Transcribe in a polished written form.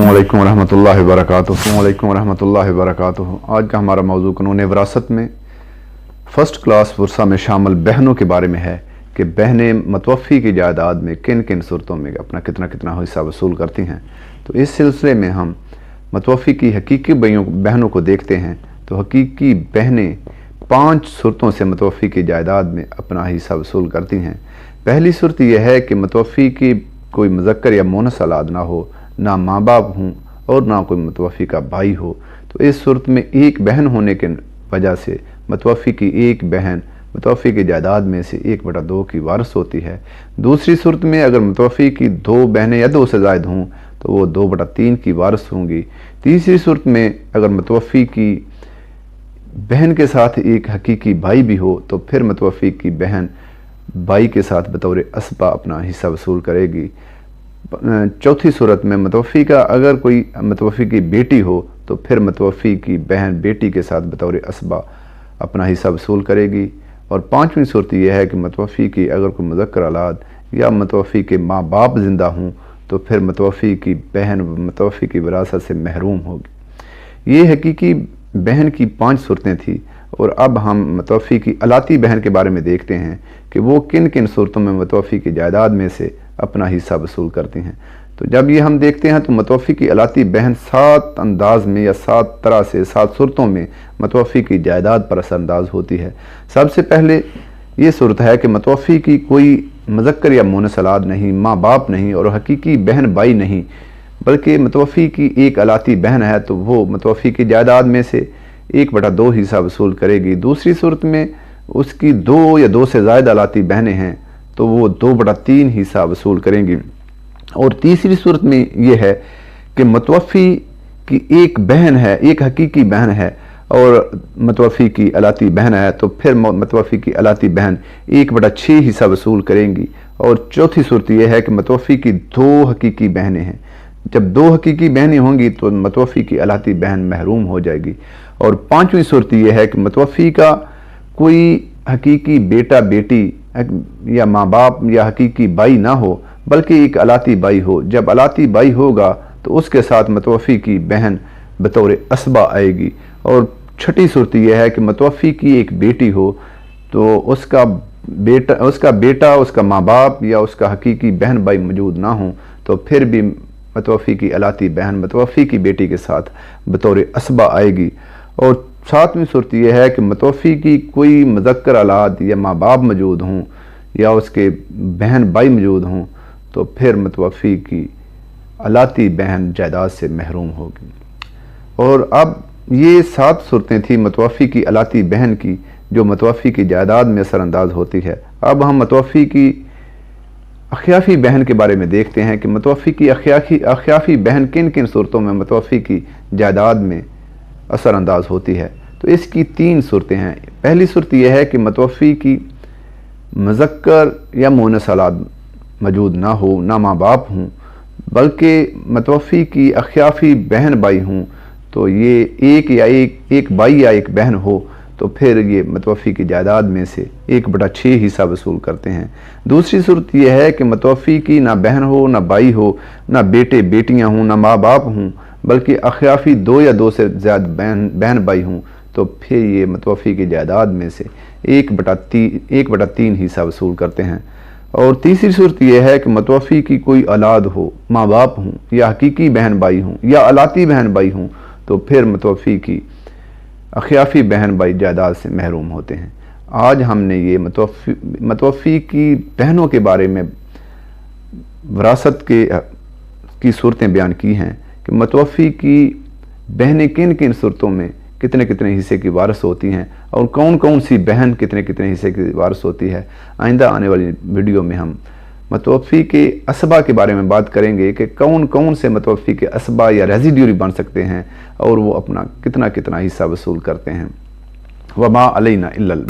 अस्सलामु अलैकुम रहमतुल्लाहि व बरकातुहू। आज का हमारा मौजू कानून वरासत में फ़र्स्ट क्लास वर्सा में शामिल बहनों के बारे में है कि बहनें मतवफ़ी की जायदाद में किन किन सूरतों में अपना कितना कितना हिस्सा वसूल करती हैं। तो इस सिलसिले में हम मतवफ़ी की हकीकी बहनों को देखते हैं। तो हकीकी बहनें 5 सूरतों से मतवफ़ी की जायदाद में अपना हिस्सा वसूल करती हैं। पहली सूरत यह है कि मतवफ़ी की कोई मुज़क्कर या मुअन्नस औलाद ना हो, ना माँ बाप हों और ना कोई मतवफ़ी का भाई हो। तो इस सूरत में एक बहन होने के वजह से मतवफ़ी की एक बहन मतवफ़ी की जायदाद में से 1/2 की वारिस होती है। दूसरी सूरत में अगर मतवफ़ी की 2 बहनें या 2 से ज़ायद हों तो वो 2/3 की वारिस होंगी। तीसरी सूरत में अगर मतवफ़ी की बहन के साथ एक हकीकी भाई भी हो तो फिर मतवफ़ी की बहन भाई के साथ बतौर असबा अपना हिस्सा वसूल करेगी। चौथी सूरत में मतवफ़ी का अगर कोई मतवफ़ी की बेटी हो तो फिर मतवफ़ी की बहन बेटी के साथ बतौर असबा अपना हिस्सा वसूल करेगी। और 5वीं सूरत यह है कि मतवफ़ी की अगर कोई मुज़क्कर औलाद या मतवफ़ी के माँ बाप ज़िंदा हों तो फिर मतवफ़ी की बहन मतवफ़ी की विरासत से महरूम होगी। ये हकीकी बहन की 5 सूरतें थी। और अब हम मतवफ़ी की अलाती बहन के बारे में देखते हैं कि वो किन किन सूरतों में मतवफ़ी की जायदाद में से अपना हिस्सा वसूल करती हैं। तो जब ये हम देखते हैं तो मतवफ़ी की अलाती बहन 7 अंदाज में या 7 तरह से 7 सूरतों में मतवफ़ी की जायदाद पर असरअंदाज होती है। सबसे पहले ये सूरत है कि मतवफ़ी की कोई मुज़क्कर या मुअन्नस औलाद नहीं, माँ बाप नहीं और हकीकी बहन भाई नहीं, बल्कि मतवफ़ी की एक अलाती बहन है तो वो मतवफ़ी की जायदाद में से 1/2 हिस्सा वसूल करेगी। दूसरी सूरत में उसकी 2 या 2 से ज़ायद अलाती बहनें हैं तो वो 2/3 हिस्सा वसूल करेंगी। और तीसरी सूरत में ये है कि मतवफ़ी की एक बहन है, एक हकीकी बहन है और मतवफ़ी की अलाती बहन है तो फिर मतवफ़ी की अलाती बहन 1/6 हिस्सा वसूल करेंगी। और चौथी सूरत यह है कि मतवफ़ी की 2 हकीकी बहनें हैं। जब 2 हकीकी बहनें होंगी तो मतवफ़ी की अलाती बहन महरूम हो जाएगी। और 5वीं सूरत यह है कि मतवफ़ी का कोई हकीकी बेटा बेटी या माँ बाप या हकीकी भाई ना हो बल्कि एक अलाती भाई हो। जब अलाती भाई होगा तो उसके साथ मतवफ़ी की बहन बतौर असबा आएगी। और छठी सूरत यह है कि मतवफ़ी की एक बेटी हो तो उसका बेटा उसका माँ बाप या उसका हकीकी बहन भाई मौजूद ना हो तो फिर भी मतवफ़ी की अलाती बहन मतवफ़ी की बेटी के साथ बतौर असबा आएगी। और 7वीं सूरत यह है कि मतवफ़ी की कोई मुज़क्कर औलाद या माँ बाप मौजूद हों या उसके बहन भाई मौजूद हों तो फिर मतवफ़ी की अलाती बहन जायदाद से महरूम होगी। और अब ये 7 सूरतें थी मतवफ़ी की अलाती बहन की जो मतवफ़ी की जायदाद में असरअंदाज होती है। अब हम मतवफ़ी की अख़याफ़ी बहन के बारे में देखते हैं कि मतवफ़ी की अख़याफ़ी बहन किन किन सूरतों में मतवफ़ी की जायदाद में असरअंदाज होती है। तो इसकी 3 सूरतें हैं। पहली सूरत यह है कि मतवफ़ी की मुज़क्कर या मुअन्नस औलाद मौजूद ना हो, ना माँ बाप हों, बल्कि मतवफ़ी की अख़याफ़ी बहन भाई हों तो ये एक भाई या एक बहन हो तो फिर ये मतवफ़ी की जायदाद में से 1/6 हिस्सा वसूल करते हैं। दूसरी सूरत यह है कि मतवफ़ी की ना बहन हो, ना भाई हो, ना बेटे बेटियां हों, ना माँ बाप हों, बल्कि अख़याफ़ी 2 या 2 से ज़्यादा बहन भाई हों तो फिर ये मतवफ़ी की जायदाद में से 1/3 हिस्सा वसूल करते हैं। और तीसरी सूरत यह है कि मतवफ़ी की कोई औलाद हो, माँ बाप हों या हकीकी बहन भाई हों या अलाती बहन भाई हों तो फिर मतवफ़ी की अख़याफ़ी बहन भाई जायदाद से महरूम होते हैं। आज हमने ये मतवफ़ी की बहनों के बारे में विरासत की सूरतें बयान की हैं कि मतवफ़ी की बहनें किन किन सूरतों में कितने कितने हिस्से की वारिस होती हैं और कौन कौन सी बहन कितने कितने हिस्से की वारिस होती है। आइंदा आने वाली वीडियो में हम मतवफ़ी के असबा के बारे में बात करेंगे कि कौन कौन से मतवफ़ी के असबा या रेज़िड्यूरी बन सकते हैं और वो अपना कितना कितना हिस्सा वसूल करते हैं। वमा अलैना इल्लल